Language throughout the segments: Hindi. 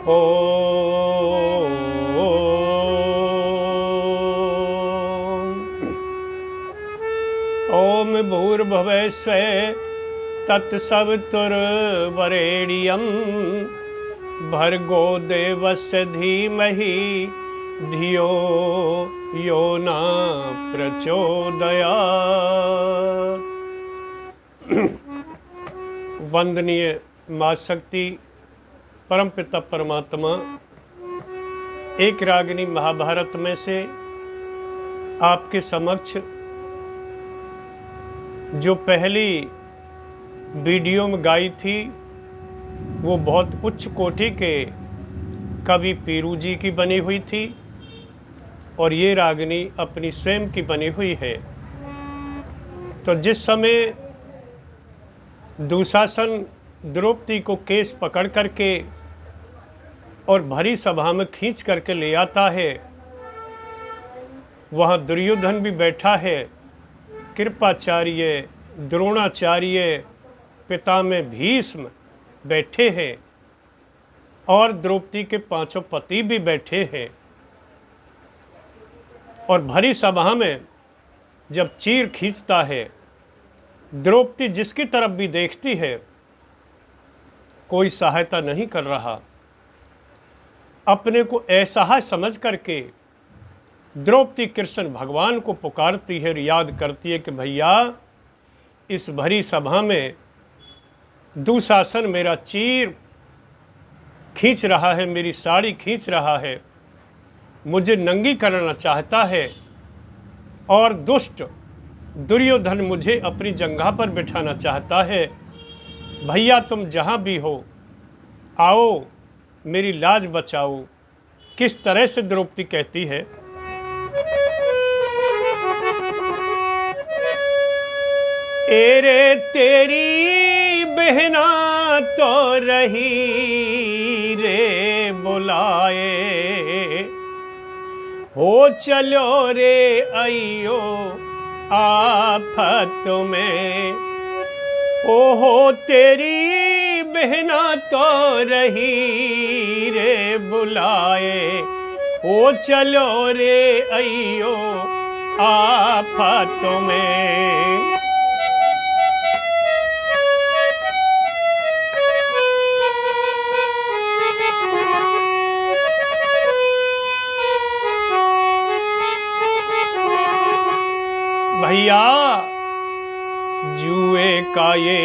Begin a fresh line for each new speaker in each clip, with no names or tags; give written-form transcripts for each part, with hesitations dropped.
ओम भूर्भुवः स्वः तत्सवितुर्वरेण्यं भर्गो देवस्य धीमहि धियो यो न प्रचोदयात्। वंदनीय माँ शक्ति परमपिता परमात्मा एक रागिनी महाभारत में से आपके समक्ष जो पहली वीडियो में गाई थी वो बहुत उच्च कोटि के कवि पीरू जी की बनी हुई थी और ये रागिनी अपनी स्वयं की बनी हुई है। तो जिस समय दुशासन द्रौपदी को केस पकड़ करके और भरी सभा में खींच करके ले आता है, वहाँ दुर्योधन भी बैठा है, कृपाचार्य, द्रोणाचार्य, पितामह भीष्म बैठे हैं और द्रौपदी के पांचों पति भी बैठे हैं। और भरी सभा में जब चीर खींचता है, द्रौपदी जिसकी तरफ भी देखती है कोई सहायता नहीं कर रहा। अपने को असहाय समझ करके द्रौपदी कृष्ण भगवान को पुकारती है और याद करती है कि भैया इस भरी सभा में दुशासन मेरा चीर खींच रहा है, मेरी साड़ी खींच रहा है, मुझे नंगी करना चाहता है और दुष्ट दुर्योधन मुझे अपनी जंघा पर बिठाना चाहता है। भैया तुम जहाँ भी हो आओ, मेरी लाज बचाओ। किस तरह से द्रौपदी कहती है, एरे तेरी बहना तो रही रे बुलाए, हो चलो रे अयो आफत में। ओहो तेरी बहना तो रही रे बुलाए, हो चलो रे अयो आफत में। भैया जुए का ये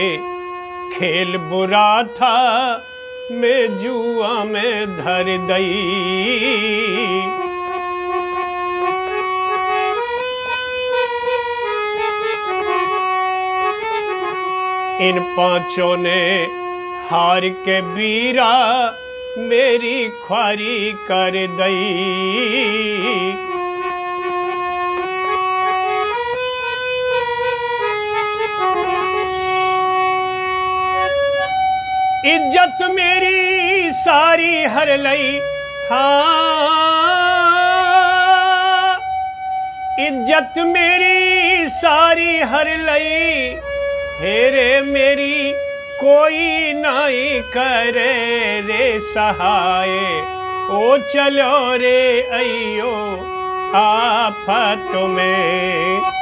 खेल बुरा था, मैं जुआ में धर दई। इन पांचों ने हार के बीरा मेरी ख्वारी कर दई। इज्जत मेरी सारी हर लई, हाँ इज्जत मेरी सारी हर लई, हेरे मेरी कोई नाई करे रे सहाय। ओ चलो रे अयो आफत में।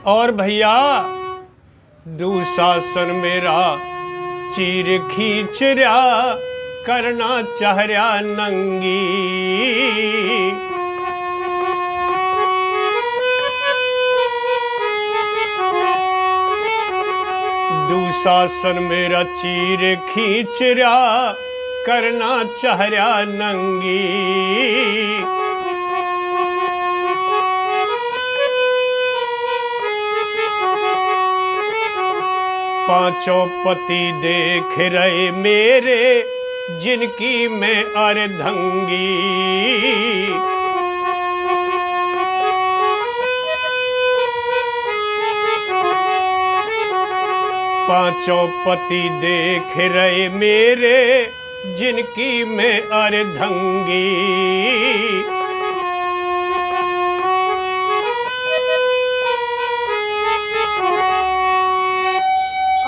और भैया दुशासन मेरा चीर खींच रहा, करना चाह रहा नंगी। दुशासन मेरा चीर खींच रहा, करना चाह रहा नंगी। पांचों पति देख रहे मेरे, जिनकी मैं अर्धंगी। पांचों पति देख रहे मेरे, जिनकी मैं अर्धंगी।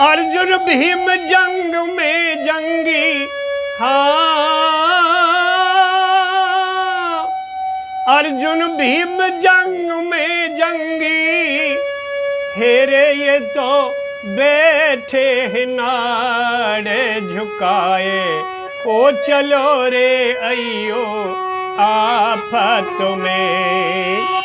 अर्जुन भीम जंग में जंगी, हाँ अर्जुन भीम जंग में जंगी, हेरे ये तो बैठे हैं नाड़े झुकाए, ओ चलो रे अयो आफत में।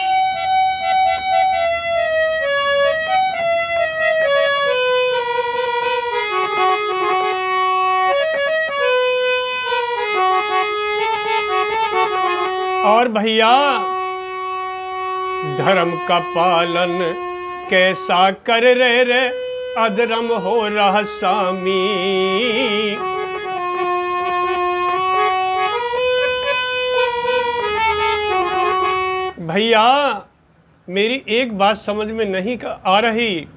और भैया धर्म का पालन कैसा कर रे अधर्म हो रहा स्वामी। भैया मेरी एक बात समझ में नहीं आ रही,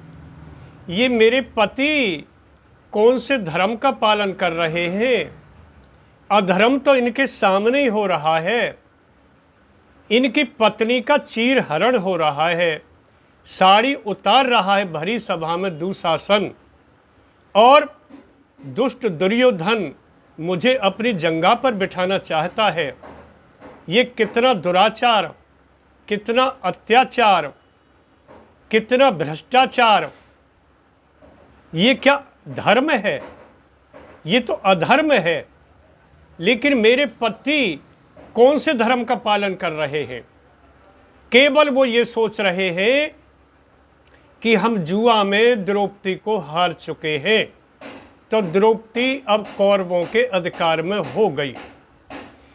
ये मेरे पति कौन से धर्म का पालन कर रहे हैं? अधर्म तो इनके सामने ही हो रहा है। इनकी पत्नी का चीर हरण हो रहा है, साड़ी उतार रहा है भरी सभा में दुशासन, और दुष्ट दुर्योधन मुझे अपनी जंगा पर बिठाना चाहता है। ये कितना दुराचार, कितना अत्याचार, कितना भ्रष्टाचार! ये क्या धर्म है? ये तो अधर्म है। लेकिन मेरे पति कौन से धर्म का पालन कर रहे हैं? केवल वो ये सोच रहे हैं कि हम जुआ में द्रौपदी को हार चुके हैं, तो द्रौपदी अब कौरवों के अधिकार में हो गई,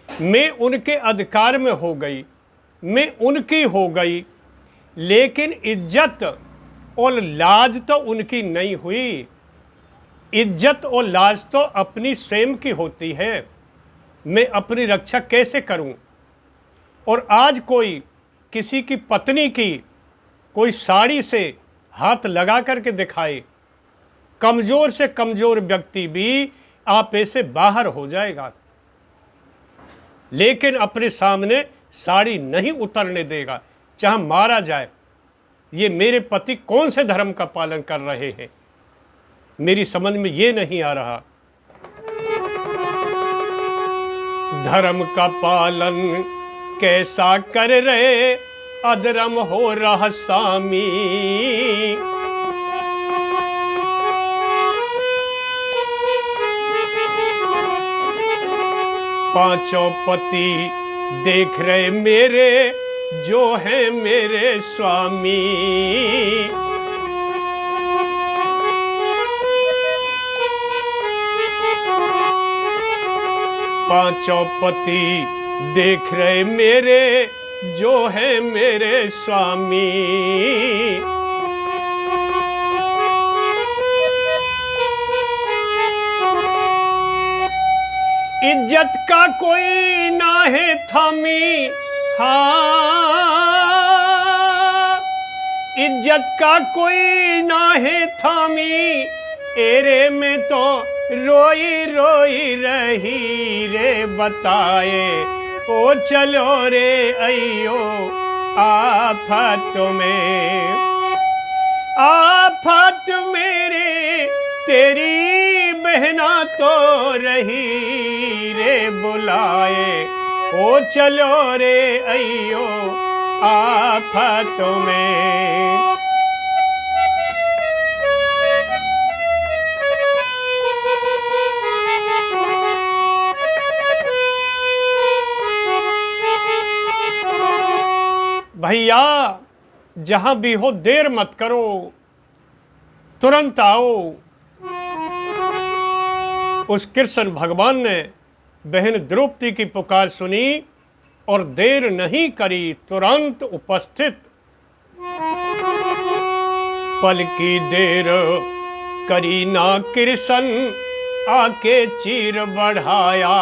मैं उनके अधिकार में हो गई, मैं उनकी हो गई। लेकिन इज्जत और लाज तो उनकी नहीं हुई। इज्जत और लाज तो अपनी स्वयं की होती है। मैं अपनी रक्षा कैसे करूं? और आज कोई किसी की पत्नी की कोई साड़ी से हाथ लगा करके दिखाए, कमजोर से कमजोर व्यक्ति भी आपे से बाहर हो जाएगा, लेकिन अपने सामने साड़ी नहीं उतरने देगा, चाहे मारा जाए। ये मेरे पति कौन से धर्म का पालन कर रहे हैं? मेरी समझ में ये नहीं आ रहा। धर्म का पालन कैसा कर रहे अधर्म हो रहा स्वामी। पांचों पति देख रहे मेरे, जो है मेरे स्वामी। पांचों पति देख रहे मेरे, जो है मेरे स्वामी। इज्जत का कोई ना है थामी, हाँ इज्जत का कोई ना है थामी। एरे में तो रोई रोई रही रे बताए, ओ चलो रे अयो आफत में। आफत मेरे तेरी बहना तो रही रे बुलाए, ओ चलो रे अयो आफत में। भैया जहां भी हो देर मत करो, तुरंत आओ। उस कृष्ण भगवान ने बहन द्रौपदी की पुकार सुनी और देर नहीं करी, तुरंत उपस्थित। पल की देर करी ना कृष्ण, आके चीर बढ़ाया।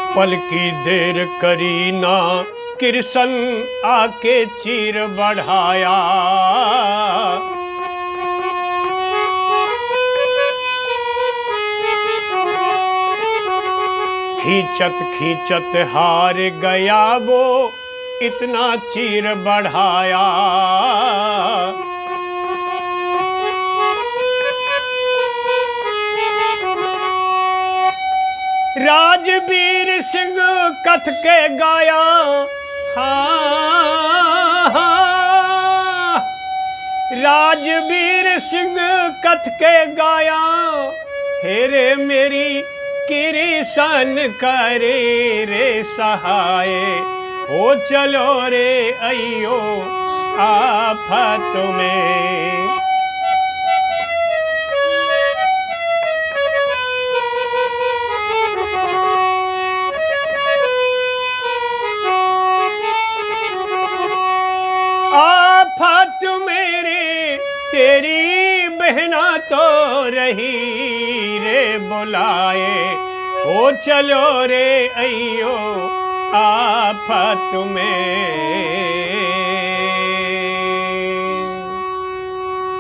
पल की देर करी ना कृष्ण, आके चीर बढ़ाया। खींचत खींचत हार गया वो, इतना चीर बढ़ाया। राजवीर सिंह कथ के गाया, हाँ, राजवीर सिंह कथ के गाया, हेरे मेरी किरिसन करे रे सहाय, हो चलो रे अयो आफत में। आफत मेरे तेरी बहना तो रही रे बुलाए, ओ चलो रे अयो आफत में।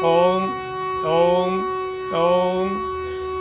ओम ओम ओम